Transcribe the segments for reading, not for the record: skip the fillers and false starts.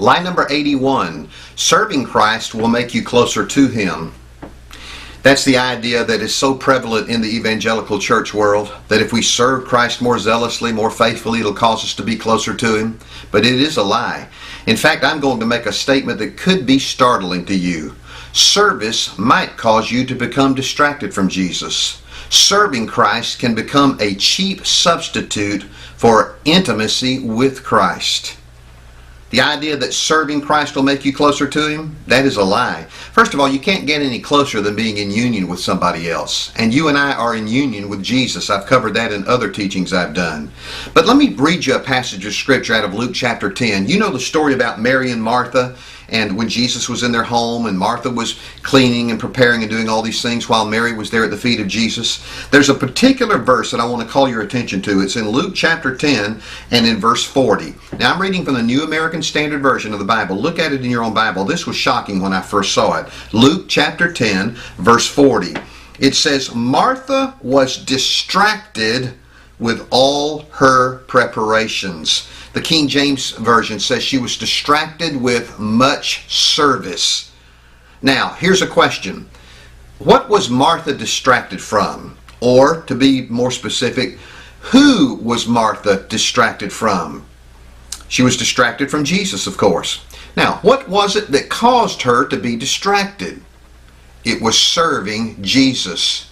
Lie number 81, serving Christ will make you closer to Him. That's the idea that is so prevalent in the evangelical church world, that if we serve Christ more zealously, more faithfully, it'll cause us to be closer to Him. But it is a lie. In fact, I'm going to make a statement that could be startling to you. Service might cause you to become distracted from Jesus. Serving Christ can become a cheap substitute for intimacy with Christ. The idea that serving Christ will make you closer to Him, that is a lie. First of all, you can't get any closer than being in union with somebody else. And you and I are in union with Jesus. I've covered that in other teachings I've done. But let me read you a passage of Scripture out of Luke chapter 10. You know the story about Mary and Martha, and when Jesus was in their home and Martha was cleaning and preparing and doing all these things while Mary was there at the feet of Jesus. There's a particular verse that I want to call your attention to. It's in Luke chapter 10 and in verse 40. Now I'm reading from the New American Standard Version of the Bible. Look at it in your own Bible. This was shocking when I first saw it. Luke chapter 10 verse 40. It says, Martha was distracted with all her preparations. The King James Version says she was distracted with much service. Now, here's a question. What was Martha distracted from? Or, to be more specific, who was Martha distracted from? She was distracted from Jesus, of course. Now, what was it that caused her to be distracted? It was serving Jesus.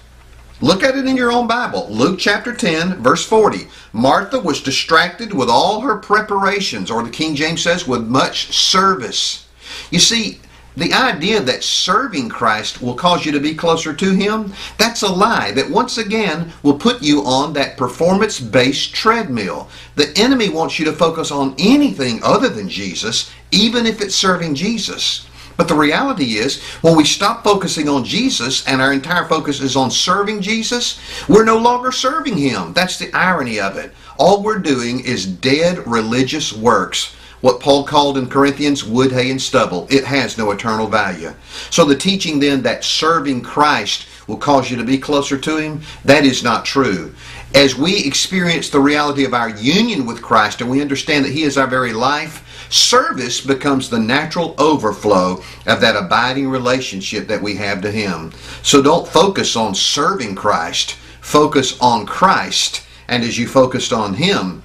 Look at it in your own Bible. Luke chapter 10, verse 40. Martha was distracted with all her preparations, or the King James says, with much service. You see, the idea that serving Christ will cause you to be closer to Him, that's a lie that once again will put you on that performance-based treadmill. The enemy wants you to focus on anything other than Jesus, even if it's serving Jesus. But the reality is, when we stop focusing on Jesus and our entire focus is on serving Jesus, we're no longer serving Him. That's the irony of it. All we're doing is dead religious works. What Paul called in Corinthians, wood, hay, and stubble. It has no eternal value. So the teaching then that serving Christ will cause you to be closer to Him, that is not true. As we experience the reality of our union with Christ and we understand that He is our very life, service becomes the natural overflow of that abiding relationship that we have to Him. So don't focus on serving Christ. Focus on Christ. And as you focused on Him,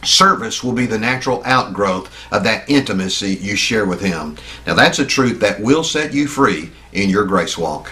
service will be the natural outgrowth of that intimacy you share with Him. Now that's a truth that will set you free in your grace walk.